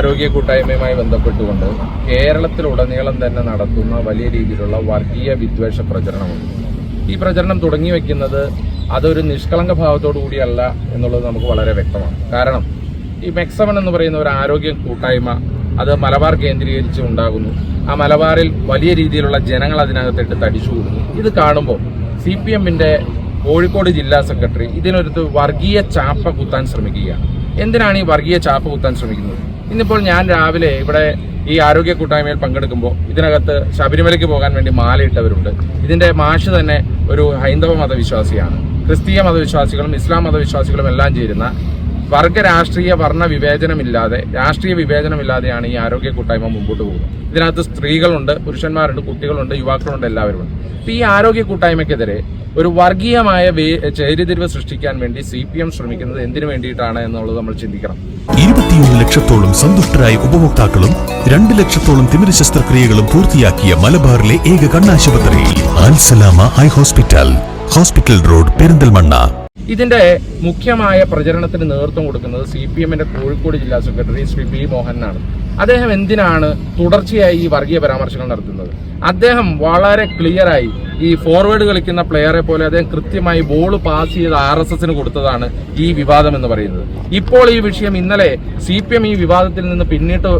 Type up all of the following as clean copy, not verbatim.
ആരോഗ്യ കൂട്ടായ്മയുമായി ബന്ധപ്പെട്ടുകൊണ്ട് കേരളത്തിലുടനീളം തന്നെ നടത്തുന്ന വലിയ രീതിയിലുള്ള വർഗീയ വിദ്വേഷ പ്രചരണമുണ്ട്. ഈ പ്രചരണം തുടങ്ങി വെക്കുന്നത് അതൊരു നിഷ്കളങ്ക ഭാവത്തോടു കൂടിയല്ല എന്നുള്ളത് നമുക്ക് വളരെ വ്യക്തമാണ്. കാരണം ഈ മെക്സവൺ എന്ന് പറയുന്ന ഒരു ആരോഗ്യ കൂട്ടായ്മ അത് മലബാർ കേന്ദ്രീകരിച്ച് ഉണ്ടാകുന്നു. ആ മലബാറിൽ വലിയ രീതിയിലുള്ള ജനങ്ങൾ അതിനകത്തിട്ട് തടിച്ചുകൂടുന്നു. ഇത് കാണുമ്പോൾ CPM-ന്റെ കോഴിക്കോട് ജില്ലാ സെക്രട്ടറി ഇതിനൊരു വർഗീയ ചാപ്പ കുത്താൻ ശ്രമിക്കുകയാണ്. എന്തിനാണ് ഈ വർഗീയ ചാപ്പ കുത്താൻ ശ്രമിക്കുന്നത്? ഇന്നിപ്പോൾ ഞാൻ രാവിലെ ഇവിടെ ഈ ആരോഗ്യ കൂട്ടായ്മയിൽ പങ്കെടുക്കുമ്പോൾ ഇതിനകത്ത് ശബരിമലയ്ക്ക് പോകാൻ വേണ്ടി മാലയിട്ടവരുണ്ട്. ഇതിന്റെ മാഷ് തന്നെ ഒരു ഹൈന്ദവ മതവിശ്വാസിയാണ്. ക്രിസ്തീയ മതവിശ്വാസികളും ഇസ്ലാം മതവിശ്വാസികളും എല്ലാം ചേരുന്ന രാഷ്ട്രീയ വർണ്ണ വിവേചനമില്ലാതെ രാഷ്ട്രീയ വിവേചനമില്ലാതെയാണ് ഈ ആരോഗ്യ കൂട്ടായ്മ മുമ്പോട്ട് പോകുന്നത്. ഇതിനകത്ത് സ്ത്രീകളുണ്ട്, പുരുഷന്മാരുണ്ട്, കുട്ടികളുണ്ട്, യുവാക്കളുണ്ട്, എല്ലാവരുമുണ്ട്. ഈ ആരോഗ്യ കൂട്ടായ്മയ്ക്കെതിരെ ഒരു വർഗീയമായ ചേരിതിരിവ് സൃഷ്ടിക്കാൻ വേണ്ടി CPM ശ്രമിക്കുന്നത് എന്തിനു വേണ്ടിയിട്ടാണ് എന്നുള്ളത് നമ്മൾ ചിന്തിക്കണം. 21 ലക്ഷത്തോളം സന്തുഷ്ടരായ ഉപഭോക്താക്കളും 2 ലക്ഷത്തോളം തിമിര ശസ്ത്രക്രിയകളും പൂർത്തിയാക്കിയ മലബാറിലെ ഏക കണ്ണാശുപത്രി Al Salama high hospital, hospital road, Perinthalmanna. ഇതിന്റെ മുഖ്യമായ പ്രചരണത്തിന് നേതൃത്വം കൊടുക്കുന്നത് CPM-ന്റെ കോഴിക്കോട് ജില്ലാ സെക്രട്ടറി ശ്രീ P. മോഹനാണ്. അദ്ദേഹം എന്തിനാണ് തുടർച്ചയായി ഈ വർഗീയ പരാമർശങ്ങൾ നടത്തുന്നത്? അദ്ദേഹം വളരെ ക്ലിയറായി ഈ ഫോർവേഡ് കളിക്കുന്ന പ്ലെയറെ പോലെ അദ്ദേഹം കൃത്യമായി ബോൾ പാസ് ചെയ്ത് RSSന് കൊടുത്തതാണ് ഈ വിവാദം എന്ന് പറയുന്നത്. ഇപ്പോൾ ഈ വിഷയം ഇന്നലെ CPM ഈ വിവാദത്തിൽ നിന്ന് പിന്നിട്ട്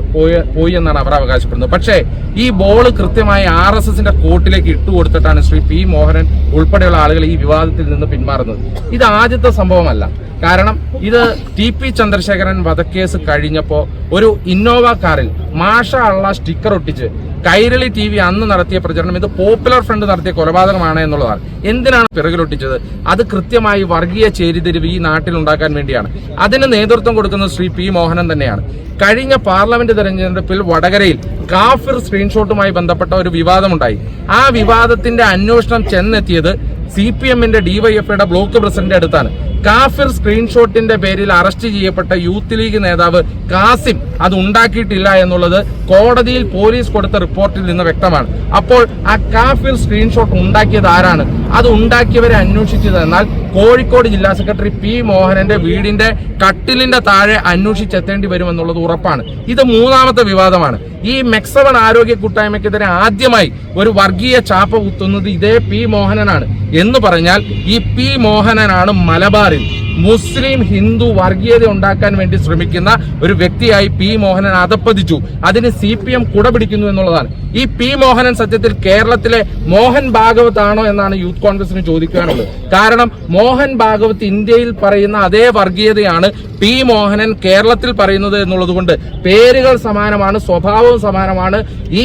പോയി എന്നാണ് അവർ അവകാശപ്പെടുന്നത്. പക്ഷേ ഈ ബോൾ കൃത്യമായി RSSന്റെ കോർട്ടിലേക്ക് ഇട്ടുകൊടുത്തിട്ടാണ് ശ്രീ P. മോഹനൻ ഉൾപ്പെടെയുള്ള ആളുകൾ ഈ വിവാദത്തിൽ നിന്ന് പിന്മാറുന്നത്. ഇത് ആദ്യത്തെ സംഭവമല്ല. കാരണം ഇത് TP ചന്ദ്രശേഖരൻ വധക്കേസ് കഴിഞ്ഞപ്പോൾ ഒരു ഇന്നോവ കാറിൽ മാഷ അള്ള സ്റ്റിക്കർ ഒട്ടിച്ച് കൈരളി TV അന്ന് നടത്തിയ പ്രചരണം ഇത് പോപ്പുലർ ഫ്രണ്ട് നടത്തിയ കൊലപാതകമാണ് എന്നുള്ളതാണ്. എന്തിനാണ് പിറകിലൊട്ടിച്ചത്? അത് കൃത്യമായി വർഗീയ ചേരിതിരിവ് ഈ നാട്ടിൽ ഉണ്ടാക്കാൻ വേണ്ടിയാണ്. അതിന് നേതൃത്വം കൊടുക്കുന്നത് ശ്രീ P. മോഹനൻ തന്നെയാണ്. കഴിഞ്ഞ പാർലമെന്റ് തെരഞ്ഞെടുപ്പിൽ വടകരയിൽ കാഫിർ സ്ക്രീൻഷോട്ടുമായി ബന്ധപ്പെട്ട ഒരു വിവാദമുണ്ടായി. ആ വിവാദത്തിന്റെ അന്വേഷണം ചെന്നെത്തിയത് CPM-ന്റെ DYFIയുടെ ബ്ലോക്ക് പ്രസിഡന്റ് അടുത്താണ്. കാഫിർ സ്ക്രീൻഷോട്ടിന്റെ പേരിൽ അറസ്റ്റ് ചെയ്യപ്പെട്ട യൂത്ത് ലീഗ് നേതാവ് കാസിം അത് ഉണ്ടാക്കിയിട്ടില്ല എന്നുള്ളത് കോടതിയിൽ പോലീസ് കൊടുത്ത റിപ്പോർട്ടിൽ നിന്ന് വ്യക്തമാണ്. അപ്പോൾ ആ കാഫിർ സ്ക്രീൻഷോട്ട് ഉണ്ടാക്കിയത് ആരാണ്? അത് ഉണ്ടാക്കിയവരെ അന്വേഷിച്ചു തന്നാൽ കോഴിക്കോട് ജില്ലാ സെക്രട്ടറി P. മോഹനന്റെ വീടിന്റെ കട്ടിലിന്റെ താഴെ അന്വേഷിച്ചെത്തേണ്ടി വരുമെന്നുള്ളത് ഉറപ്പാണ്. ഇത് മൂന്നാമത്തെ വിവാദമാണ്. ഈ മെക്സവൺ ആരോഗ്യ കൂട്ടായ്മയ്ക്കെതിരെ ആദ്യമായി ഒരു വർഗീയ ചാപ്പ കുത്തുന്നത് ഇതേ P. മോഹനനാണ്. എന്ന് പറഞ്ഞാൽ ഈ P. മോഹനനാണ് മലബാറിൽ മുസ്ലിം ഹിന്ദു വർഗീയത ഉണ്ടാക്കാൻ വേണ്ടി ശ്രമിക്കുന്ന ഒരു വ്യക്തിയായി P. മോഹനൻ അധപ്പതിച്ചു. അതിന് CPM കുടപിടിക്കുന്നു എന്നുള്ളതാണ്. ഈ P. മോഹനൻ സത്യത്തിൽ കേരളത്തിലെ മോഹൻ ഭാഗവത് ആണോ എന്നാണ് യൂത്ത് കോൺഗ്രസിന് ചോദിക്കാനുള്ളത്. കാരണം മോഹൻ ഭാഗവത് ഇന്ത്യയിൽ പറയുന്ന അതേ വർഗീയതയാണ് P. മോഹനൻ കേരളത്തിൽ പറയുന്നത് എന്നുള്ളത് കൊണ്ട് പേരുകൾ സമാനമാണ്, സ്വഭാവവും സമാനമാണ്. ഈ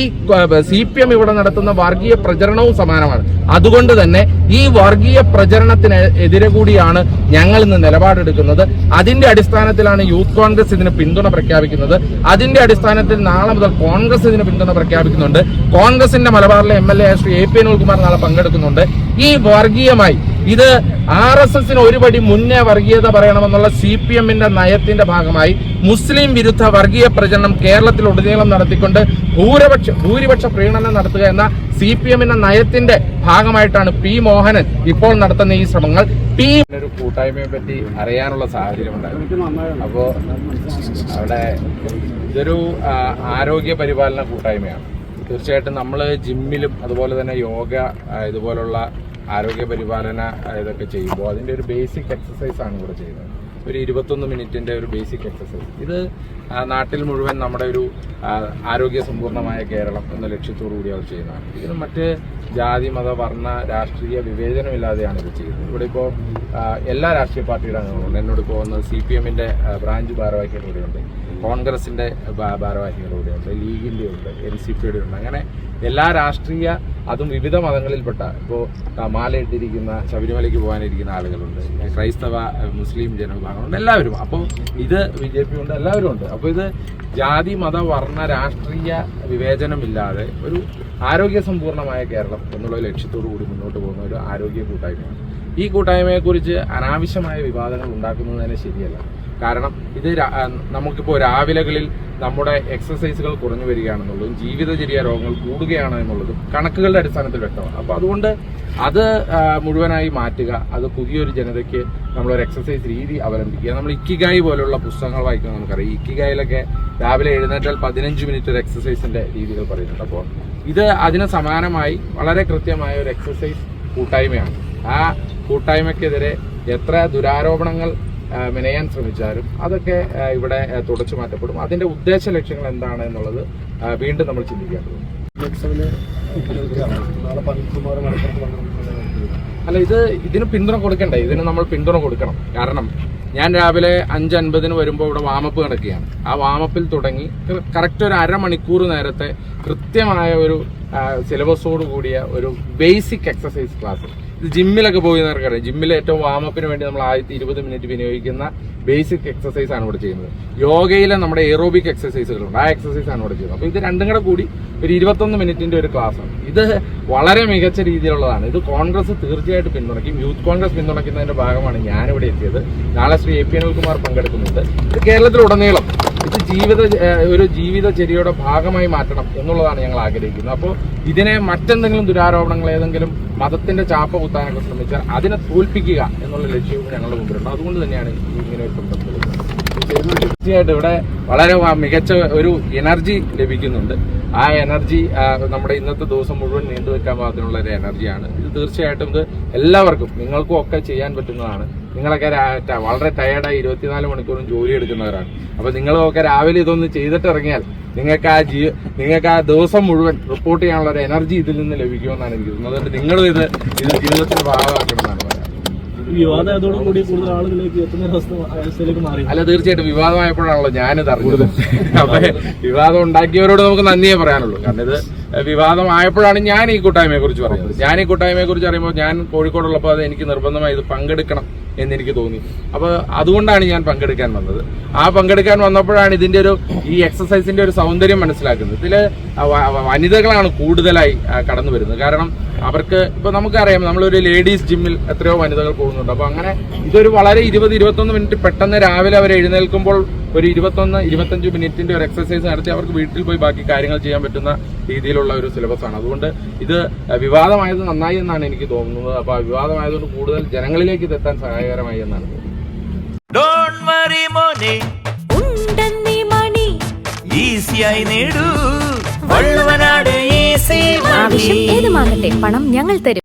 CPM ഇവിടെ നടത്തുന്ന വർഗീയ പ്രചരണവും സമാനമാണ്. അതുകൊണ്ട് തന്നെ ഈ വർഗീയ പ്രചരണത്തിന് എതിരെ കൂടിയാണ് ഞങ്ങൾ ഇന്ന് നിലപാടെടുക്കുന്നത്. അതിന്റെ അടിസ്ഥാനത്തിലാണ് യൂത്ത് കോൺഗ്രസ് ഇതിന് പിന്തുണ പ്രഖ്യാപിക്കുന്നത്. അതിന്റെ അടിസ്ഥാനത്തിൽ നാളെ മുതൽ കോൺഗ്രസ് ഇതിന് പിന്തുണ പ്രഖ്യാപിക്കുന്നുണ്ട്. കോൺഗ്രസിന്റെ മലബാറിലെ MLA ശ്രീ AP അനിൽകുമാർ നാളെ പങ്കെടുക്കുന്നുണ്ട്. ഈ വർഗീയമായി ഇത് RSSന് ഒരുപടി മുന്നേ വർഗീയത പറയണമെന്നുള്ള CPM-ന്റെ നയത്തിന്റെ ഭാഗമായി മുസ്ലിം വിരുദ്ധ വർഗീയ പ്രചരണം കേരളത്തിലുടനീളം നടത്തിക്കൊണ്ട് ഭൂരിപക്ഷ പ്രീണനം നടത്തുക എന്ന CPM-ന്റെ നയത്തിന്റെ ഭാഗമായിട്ടാണ് P. മോഹനൻ ഇപ്പോൾ നടത്തുന്ന ഈ ശ്രമങ്ങൾ. ഒരു കൂട്ടായ്മയെ പറ്റി അറിയാനുള്ള സാഹചര്യം ഉണ്ടായിരുന്നു. അപ്പോ അവിടെ ഇതൊരു ആരോഗ്യ പരിപാലന കൂട്ടായ്മയാണ്. തീർച്ചയായിട്ടും നമ്മൾ ജിമ്മിലും അതുപോലെ തന്നെ യോഗ ഇതുപോലുള്ള ആരോഗ്യ പരിപാലന ഇതൊക്കെ ചെയ്യുമ്പോൾ അതിൻ്റെ ഒരു ബേസിക് എക്സസൈസ് ആണ് ഇവിടെ ചെയ്യുന്നത്. ഒരു 21 മിനിറ്റിന്റെ ഒരു ബേസിക് എക്സസൈസ്. ഇത് നാട്ടിൽ മുഴുവൻ നമ്മുടെ ഒരു ആരോഗ്യ സമ്പൂർണമായ കേരളം എന്ന ലക്ഷ്യത്തോടു കൂടി അവർ ചെയ്യുന്നതാണ്. ഇതിന് മറ്റ് ജാതി മത വർണ്ണ രാഷ്ട്രീയ വിവേചനമില്ലാതെയാണ് ഇത് ചെയ്യുന്നത്. ഇവിടെ ഇപ്പോൾ എല്ലാ രാഷ്ട്രീയ പാർട്ടിയുടെ അംഗങ്ങളുണ്ട്. എന്നോട് പോകുന്നത് CPM-ന്റെ ബ്രാഞ്ച് ഭാരവാഹികളുടെയുണ്ട്, കോൺഗ്രസിന്റെ ഭാരവാഹികളുടെയുണ്ട്, ലീഗിന്റെ ഉണ്ട്, NCPയുടെ ഉണ്ട്. അങ്ങനെ എല്ലാ രാഷ്ട്രീയ അതും വിവിധ മതങ്ങളിൽപ്പെട്ട ഇപ്പോൾ മാലയിട്ടിരിക്കുന്ന ശബരിമലയ്ക്ക് പോകാനിരിക്കുന്ന ആളുകളുണ്ട്, ക്രൈസ്തവ മുസ്ലിം ജനവിഭാഗങ്ങളുണ്ട്, എല്ലാവരും. അപ്പോൾ ഇത് BJP ഉണ്ട്, എല്ലാവരും ഉണ്ട്. അപ്പോൾ ഇത് ജാതി മത വർണ്ണ രാഷ്ട്രീയ വിവേചനമില്ലാതെ ഒരു ആരോഗ്യ സമ്പൂർണമായ കേരളം എന്നുള്ള ലക്ഷ്യത്തോടു കൂടി മുന്നോട്ട് പോകുന്ന ഒരു ആരോഗ്യ കൂട്ടായ്മയാണ്. ഈ കൂട്ടായ്മയെക്കുറിച്ച് അനാവശ്യമായ വിവാദങ്ങൾ ഉണ്ടാക്കുന്നത് തന്നെ ശരിയല്ല. കാരണം ഇത് നമുക്കിപ്പോൾ രാവിലെകളിൽ നമ്മുടെ എക്സസൈസുകൾ കുറഞ്ഞു വരികയാണെന്നുള്ളതും ജീവിതചര്യ രോഗങ്ങൾ കൂടുകയാണ് എന്നുള്ളതും കണക്കുകളുടെ അടിസ്ഥാനത്തിൽ വ്യക്തമാണ്. അപ്പോൾ അതുകൊണ്ട് അത് മുഴുവനായി മാറ്റുക, അത് പുതിയൊരു ജനതയ്ക്ക് നമ്മളൊരു എക്സസൈസ് രീതി അവലംബിക്കുക. നമ്മൾ ഇക്കിഗായി പോലുള്ള പുസ്തകങ്ങൾ വായിക്കുന്നത് നമുക്കറിയാം. ഇക്കിഗായിലൊക്കെ രാവിലെ എഴുന്നേറ്റാൽ 15 മിനിറ്റ് ഒരു എക്സസൈസിന്റെ രീതികൾ പറയുന്നുണ്ട്. അപ്പോൾ ഇത് അതിന് സമാനമായി വളരെ കൃത്യമായ ഒരു എക്സസൈസ് കൂട്ടായ്മയാണ്. ആ കൂട്ടായ്മയ്ക്കെതിരെ എത്ര ദുരാരോപണങ്ങൾ മെനയാൻ ശ്രമിച്ചാലും അതൊക്കെ ഇവിടെ തുടച്ചു മാറ്റപ്പെടും. അതിന്റെ ഉദ്ദേശ ലക്ഷ്യങ്ങൾ എന്താണ് എന്നുള്ളത് വീണ്ടും നമ്മൾ ചിന്തിക്കേണ്ടതുണ്ട്. അല്ല, ഇതിന് പിന്തുണ കൊടുക്കണ്ടേ? ഇതിന് നമ്മൾ പിന്തുണ കൊടുക്കണം. കാരണം ഞാൻ രാവിലെ 5:50 വരുമ്പോൾ ഇവിടെ വാമപ്പ് നടക്കുകയാണ്. ആ വാമപ്പിൽ തുടങ്ങി കറക്റ്റ് ഒരു അരമണിക്കൂർ നേരത്തെ കൃത്യമായ ഒരു സിലബസോട് കൂടിയ ഒരു ബേസിക് എക്സസൈസ് ക്ലാസ്. ഇത് ജിമ്മിലൊക്കെ പോയിരുന്നവർക്കറിയാം. ജിമ്മിൽ ഏറ്റവും വാമപ്പിന് വേണ്ടി നമ്മൾ ആദ്യത്തെ 20 മിനിറ്റ് വിനിയോഗിക്കുന്ന ബേസിക് എക്സസൈസ് ആണ് ഇവിടെ ചെയ്യുന്നത്. യോഗയിലെ നമ്മുടെ എയറോബിക് എക്സസൈസുകളുണ്ട്, ആ എക്സസൈസ് ആണ് ഇവിടെ ചെയ്യുന്നത്. അപ്പോൾ ഇത് രണ്ടും കൂടെ കൂടി ഒരു 21 മിനിറ്റിന്റെ ഒരു ക്ലാസ്സാണ്. ഇത് വളരെ മികച്ച രീതിയിലുള്ളതാണ്. ഇത് കോൺഗ്രസ് തീർച്ചയായിട്ടും പിന്തുണയ്ക്കും. യൂത്ത് കോൺഗ്രസ് പിന്തുണയ്ക്കുന്നതിന്റെ ഭാഗമാണ് ഞാനിവിടെ എത്തിയത്. നാളെ ശ്രീ AP അനിൽകുമാർ പങ്കെടുക്കുന്നുണ്ട്. ഇത് കേരളത്തിലുടനീളം ഇത് ഒരു ജീവിതചര്യയുടെ ഭാഗമായി മാറ്റണം എന്നുള്ളതാണ് ഞങ്ങൾ ആഗ്രഹിക്കുന്നത്. അപ്പോൾ ഇതിനെ മറ്റെന്തെങ്കിലും ദുരാരോപണങ്ങൾ, ഏതെങ്കിലും മതത്തിന്റെ ചാപ്പ കുത്താനൊക്കെ ശ്രമിച്ചാൽ അതിനെ തോൽപ്പിക്കുക എന്നുള്ള ലക്ഷ്യവും ഞങ്ങളുടെ മുമ്പിലുണ്ട്. അതുകൊണ്ട് തന്നെയാണ് ഇങ്ങനെ ഒരു സംരംഭം. തീർച്ചയായിട്ടും ഇവിടെ വളരെ മികച്ച ഒരു എനർജി ലഭിക്കുന്നുണ്ട്. ആ എനർജി നമ്മുടെ ഇന്നത്തെ ദിവസം മുഴുവൻ നീണ്ടുവെക്കാൻ പാകത്തിനുള്ള ഒരു എനർജിയാണ് ഇത്. തീർച്ചയായിട്ടും ഇത് എല്ലാവർക്കും, നിങ്ങൾക്കും ഒക്കെ ചെയ്യാൻ പറ്റുന്നതാണ്. നിങ്ങളൊക്കെ വളരെ ടയേർഡായി 24 മണിക്കൂറും ജോലി എടുക്കുന്നവരാണ്. അപ്പൊ നിങ്ങളൊക്കെ രാവിലെ ഇതൊന്ന് ചെയ്തിട്ട് ഇറങ്ങിയാൽ നിങ്ങൾക്ക് ആ ദിവസം മുഴുവൻ റിപ്പോർട്ട് ചെയ്യാനുള്ള ഒരു എനർജി ഇതിൽ നിന്ന് ലഭിക്കുമെന്നാണ് എനിക്ക് തോന്നുന്നത്. അതുകൊണ്ട് നിങ്ങളും ഇത് ജീവിതത്തിന്റെ ഭാഗമാക്കണമെന്നാണ് പറയാം. വിവാദത്തോടുകൂടി കൂടുതൽ ആളുകളിലേക്ക് എത്തുന്ന അവസ്ഥയിലേക്ക് മാറി. അല്ല, തീർച്ചയായിട്ടും വിവാദമായപ്പോഴാണല്ലോ ഞാനിത് അറിഞ്ഞത്. അപ്പൊ വിവാദം ഉണ്ടാക്കിയവരോട് നമുക്ക് നന്ദിയേ പറയാനുള്ളൂ. കാരണം ഇത് വിവാദമായപ്പോഴാണ് ഞാൻ ഈ കൂട്ടായ്മയെ കുറിച്ച് പറയുന്നത്. ഞാൻ ഈ കൂട്ടായ്മയെ കുറിച്ച് അറിയുമ്പോൾ ഞാൻ കോഴിക്കോടുള്ളപ്പോൾ അത് എനിക്ക് നിർബന്ധമായി ഇത് പങ്കെടുക്കണം എന്നെനിക്ക് തോന്നി. അപ്പോൾ അതുകൊണ്ടാണ് ഞാൻ പങ്കെടുക്കാൻ വന്നത്. ആ പങ്കെടുക്കാൻ വന്നപ്പോഴാണ് ഇതിന്റെ ഈ എക്സസൈസിന്റെ ഒരു സൗന്ദര്യം മനസ്സിലാക്കുന്നത്. ഇതില് വനിതകളാണ് കൂടുതലായി കടന്നു വരുന്നത്. കാരണം അവർക്ക് ഇപ്പൊ നമുക്കറിയാം, നമ്മളൊരു ലേഡീസ് ജിമ്മിൽ എത്രയോ വനിതകൾ പോകുന്നുണ്ട്. അപ്പൊ അങ്ങനെ ഇതൊരു വളരെ 20-21 മിനിറ്റ് പെട്ടെന്ന് രാവിലെ അവർ എഴുന്നേൽക്കുമ്പോൾ ഒരു 21-25 മിനിറ്റിന്റെ ഒരു എക്സസൈസ് നടത്തി അവർക്ക് വീട്ടിൽ പോയി ബാക്കി കാര്യങ്ങൾ ചെയ്യാൻ പറ്റുന്ന രീതിയിലുള്ള ഒരു സിലബസ് ആണ്. അതുകൊണ്ട് ഇത് വിവാദമായത് നന്നായി എന്നാണ് എനിക്ക് തോന്നുന്നത്. അപ്പൊ ആ വിവാദമായതുകൊണ്ട് കൂടുതൽ ജനങ്ങളിലേക്ക് ഇത് എത്താൻ സഹായകരമായി എന്നാണ് തോന്നുന്നത്. ആവശ്യം ഏതുമാകട്ടെ, പണം ഞങ്ങൾ തരും.